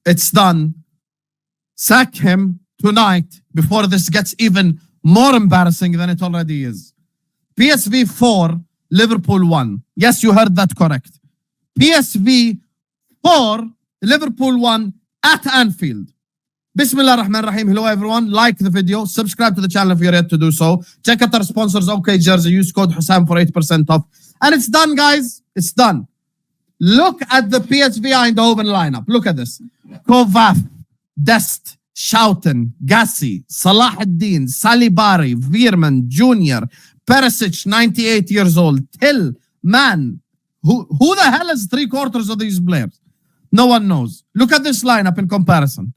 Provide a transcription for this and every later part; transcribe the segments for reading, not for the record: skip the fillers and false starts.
It's done. Sack him tonight before this gets even more embarrassing than it already is. PSV 4, Liverpool 1. Yes, you heard that correct. PSV 4, Liverpool 1 at Anfield. Bismillah ar-Rahman ar-Rahim. Hello everyone. Like the video. Subscribe to the channel if you're yet to do so. Check out our sponsors, OK Jersey. Use code Hussam for 8% off. And it's done, guys. It's done. Look at the PSV Eindhoven lineup. Look at this. Kovac, Dest, Schouten, Gassi, Salah ad-Din, Salibari, Veerman, Jr., Perisic, 98 years old, Till, man. Who the hell is 3/4 of these players? No one knows. Look at this lineup in comparison.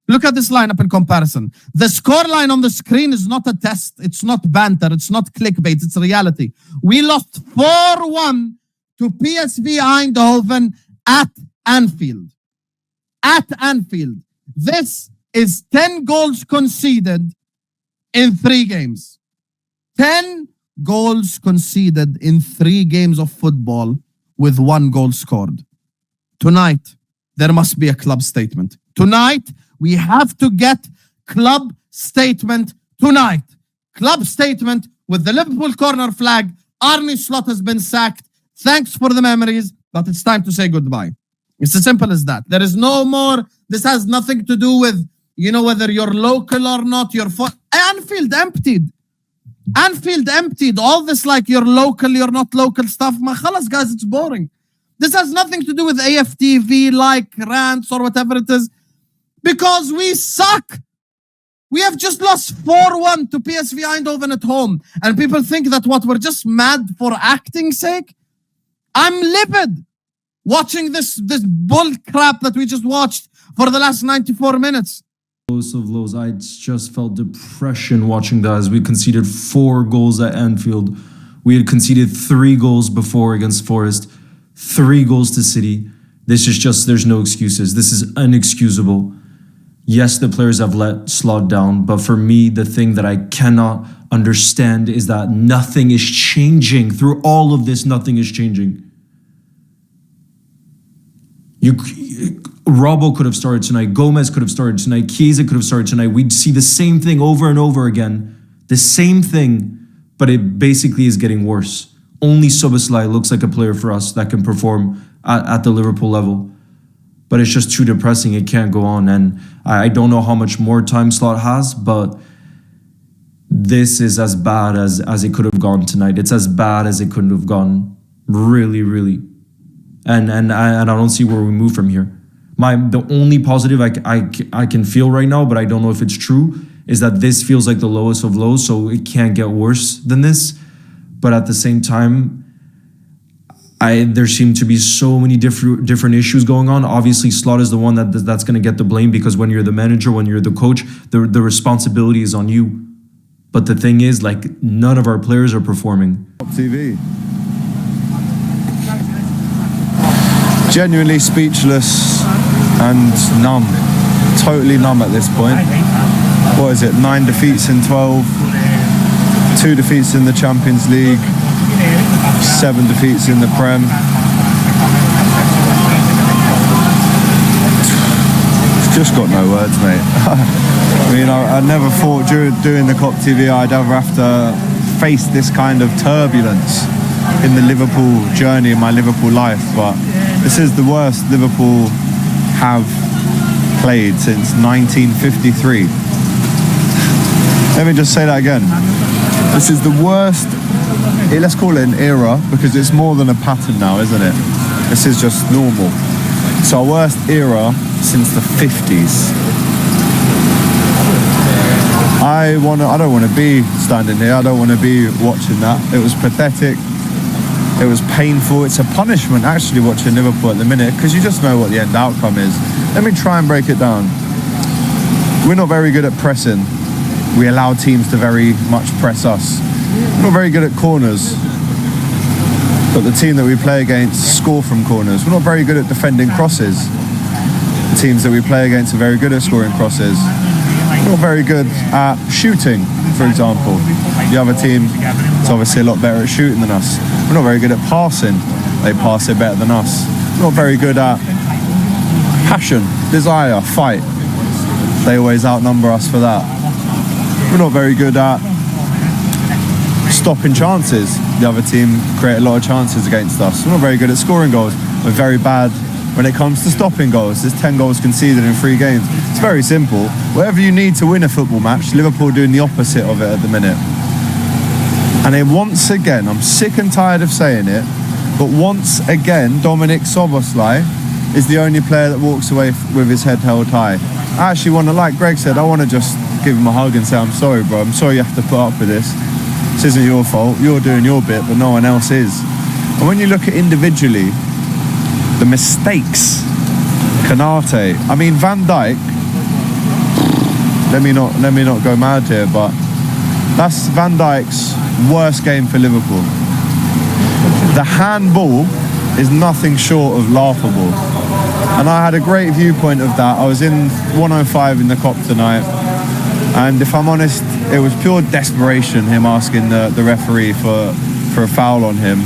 Look at this lineup in comparison. The scoreline on the screen is not a test. It's not banter. It's not clickbait. It's reality. We lost 4-1 to PSV Eindhoven at Anfield. At Anfield. This is 10 goals conceded in 3 games. 10 goals conceded in 3 games of football with 1 goal scored. Tonight, there must be a club statement. Tonight, we have to get club statement tonight. Club statement with the Liverpool corner flag. Arne Slot has been sacked. Thanks for the memories, but it's time to say goodbye. It's as simple as that. There is no more. This has nothing to do with, whether you're local or not. Anfield emptied. Anfield emptied. All this like you're local, you're not local stuff. Ma khalas, guys, it's boring. This has nothing to do with AFTV, like rants or whatever it is. Because we suck. We have just lost 4-1 to PSV Eindhoven at home. And people think that we're just mad for acting's sake. I'm livid watching this bull crap that we just watched for the last 94 minutes. Lowest of lows. I just felt depression watching that as we conceded 4 goals at Anfield. We had conceded 3 goals before against Forest, 3 goals to City. This is just, there's no excuses. This is inexcusable. Yes, the players have let Slot down, but for me, the thing that I cannot understand is that nothing is changing. Through all of this, nothing is changing. Robbo could have started tonight. Gomez could have started tonight. Chiesa could have started tonight. We'd see the same thing over and over again. The same thing, but it basically is getting worse. Only Szoboszlai looks like a player for us that can perform at the Liverpool level. But it's just too depressing. It can't go on. And I don't know how much more time Slot has, but this is as bad as it could have gone tonight. It's as bad as it couldn't have gone. Really, really. And I don't see where we move from here. The only positive I can feel right now, but I don't know if it's true, is that this feels like the lowest of lows, so it can't get worse than this. But at the same time, there seem to be so many different issues going on. Obviously, Slot is the one that's going to get the blame, because when you're the manager, when you're the coach, the responsibility is on you. But the thing is, like, none of our players are performing. TV. Genuinely speechless and numb. Totally numb at this point. What is it? 9 defeats in 12. 2 defeats in the Champions League. 7 defeats in the Prem. Just got no words, mate. I mean, I never thought doing the COP TV I'd ever have to face this kind of turbulence in the Liverpool journey, in my Liverpool life, but this is the worst Liverpool have played since 1953. Let me just say that again. This is the worst, let's call it an era, because it's more than a pattern now, isn't it? This is just normal. It's our worst era since the 50s. I don't want to be standing here. I don't want to be watching that. It was pathetic. It was painful. It's a punishment actually watching Liverpool at the minute, because you just know what the end outcome is. Let me try and break it down. We're not very good at pressing. We allow teams to very much press us. We're not very good at corners. But the team that we play against score from corners. We're not very good at defending crosses. The teams that we play against are very good at scoring crosses. We're not very good at shooting, for example. The other team is obviously a lot better at shooting than us. We're not very good at passing. They pass it better than us. We're not very good at passion, desire, fight. They always outnumber us for that. We're not very good at stopping chances. The other team create a lot of chances against us. We're not very good at scoring goals. We're very bad when it comes to stopping goals. There's 10 goals conceded in 3 games. It's very simple. Whatever you need to win a football match, Liverpool are doing the opposite of it at the minute. And then once again, I'm sick and tired of saying it, but once again, Dominic Szoboszlai is the only player that walks away with his head held high. I actually want to, like Greg said, I want to just give him a hug and say, I'm sorry, bro. I'm sorry you have to put up with this. This isn't your fault. You're doing your bit, but no one else is. And when you look at individually, the mistakes, Konate, I mean, Van Dijk, let me not go mad here, but that's Van Dijk's worst game for Liverpool. The handball is nothing short of laughable. And I had a great viewpoint of that. I was in 105 in the Kop tonight, and if I'm honest, it was pure desperation, him asking the referee for a foul on him.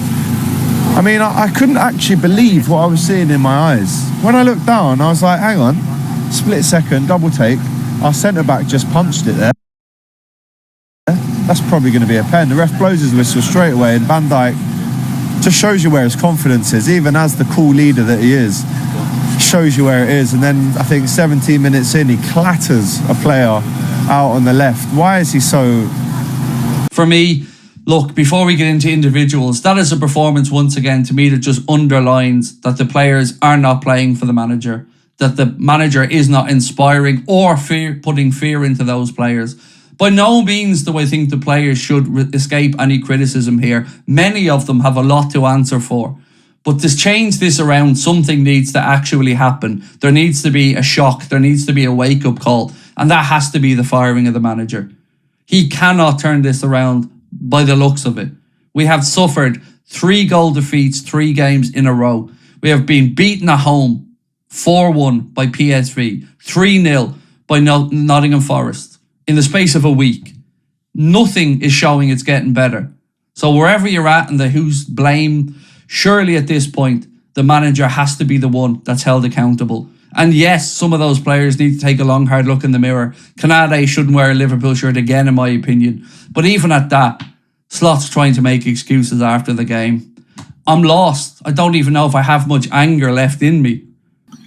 I mean, I couldn't actually believe what I was seeing in my eyes. When I looked down, I was like, hang on, split second, double take. Our centre-back just punched it there. That's probably going to be a pen. The ref blows his whistle straight away, and Van Dijk just shows you where his confidence is, even as the cool leader that he is. Shows you where it is. And then I think 17 minutes in, he clatters a player out on the left. Why is he so... For me, look, before we get into individuals, that is a performance once again to me that just underlines that the players are not playing for the manager, that the manager is not inspiring or putting fear into those players. By no means do I think the players should escape any criticism here. Many of them have a lot to answer for. But to change this around, something needs to actually happen. There needs to be a shock. There needs to be a wake-up call. And that has to be the firing of the manager. He cannot turn this around by the looks of it. We have suffered 3 goal defeats, 3 games in a row. We have been beaten at home 4-1 by PSV, 3-0 by Nottingham Forest in the space of a week. Nothing is showing it's getting better. So wherever you're at and the who's blame, surely at this point, the manager has to be the one that's held accountable. And yes, some of those players need to take a long, hard look in the mirror. Konate shouldn't wear a Liverpool shirt again, in my opinion. But even at that, Slot's trying to make excuses after the game. I'm lost. I don't even know if I have much anger left in me.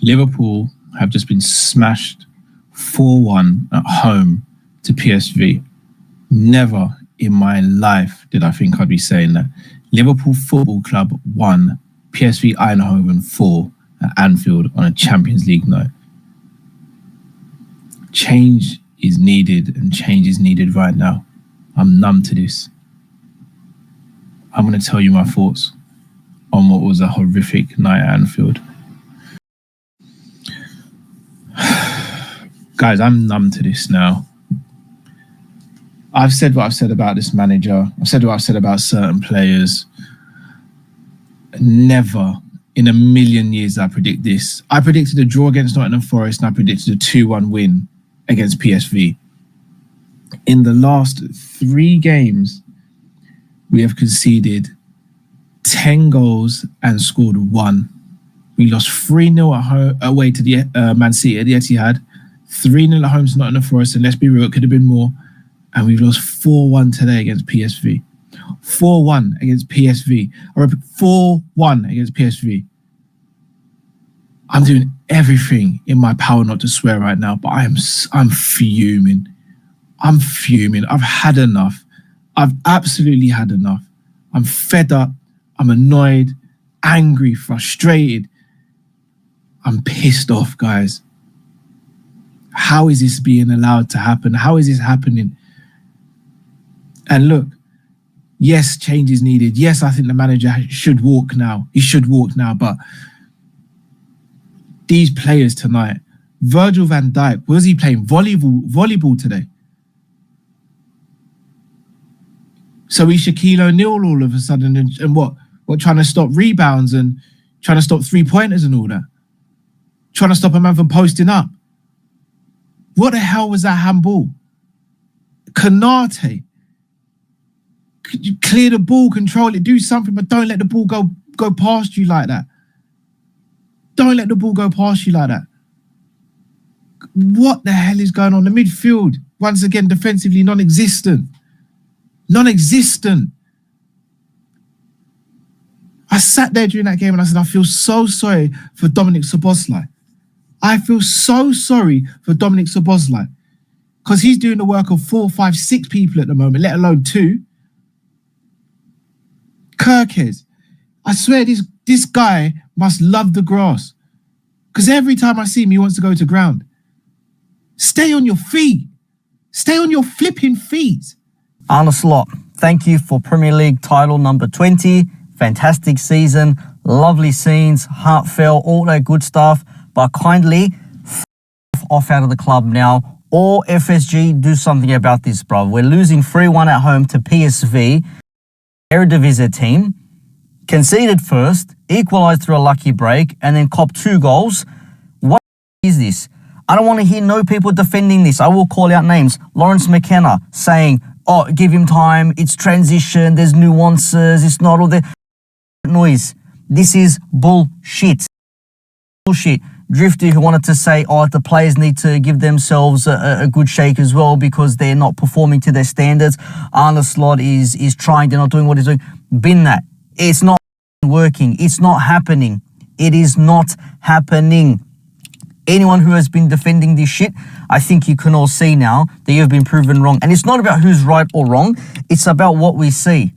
Liverpool have just been smashed 4-1 at home to PSV. Never in my life did I think I'd be saying that. Liverpool Football Club 1, PSV Eindhoven 4 at Anfield on a Champions League night. Change is needed, and change is needed right now. I'm numb to this. I'm going to tell you my thoughts on what was a horrific night at Anfield. Guys, I'm numb to this now. I've said what I've said about this manager. I've said what I've said about certain players. Never in a million years I predict this. I predicted a draw against Nottingham Forest, and I predicted a 2-1 win against PSV. In the last 3 games, we have conceded 10 goals and scored 1. We lost 3-0 at home, away to the Man City at the Etihad, 3-0 at home to Nottingham Forest, and let's be real, it could have been more. And we've lost 4-1 today against PSV. 4-1 against PSV. I repeat, 4-1 against PSV. I'm doing everything in my power not to swear right now, but I'm fuming. I'm fuming. I've had enough. I've absolutely had enough. I'm fed up. I'm annoyed, angry, frustrated. I'm pissed off, guys. How is this being allowed to happen? How is this happening? And look, yes, change is needed. Yes, I think the manager should walk now. He should walk now, but these players tonight, Virgil van Dijk, was he playing volleyball today? So he's Shaquille O'Neal all of a sudden, and what trying to stop rebounds and trying to stop 3-pointers and all that? Trying to stop a man from posting up? What the hell was that handball? Konate, could you clear the ball, control it, do something, but don't let the ball go past you like that. Don't let the ball go past you like that. What the hell is going on? The midfield, once again, defensively non-existent. Non-existent. I sat there during that game and I said, I feel so sorry for Dominic Szoboszlai. I feel so sorry for Dominic Szoboszlai because he's doing the work of 4, 5, 6 people at the moment, let alone 2. Kirkes. I swear this guy must love the grass because every time I see him, he wants to go to ground. Stay on your feet. Stay on your flipping feet. Arne Slot, thank you for Premier League title number 20. Fantastic season, lovely scenes, heartfelt, all that good stuff. But kindly off out of the club now. Or FSG, do something about this, bro. We're losing 3-1 at home to PSV, Eredivisie team. Conceded first, equalised through a lucky break, and then copped 2 goals. What is this? I don't want to hear no people defending this. I will call out names. Lawrence McKenna saying, oh, give him time. It's transition. There's nuances. It's not all the noise. This is bullshit. Bullshit. Drifty, who wanted to say, oh, the players need to give themselves a good shake as well because they're not performing to their standards. Arne Slot is trying. They're not doing what he's doing. Bin that. It's not working. It's not happening. It is not happening. Anyone who has been defending this shit, I think you can all see now that you've been proven wrong. And it's not about who's right or wrong. It's about what we see.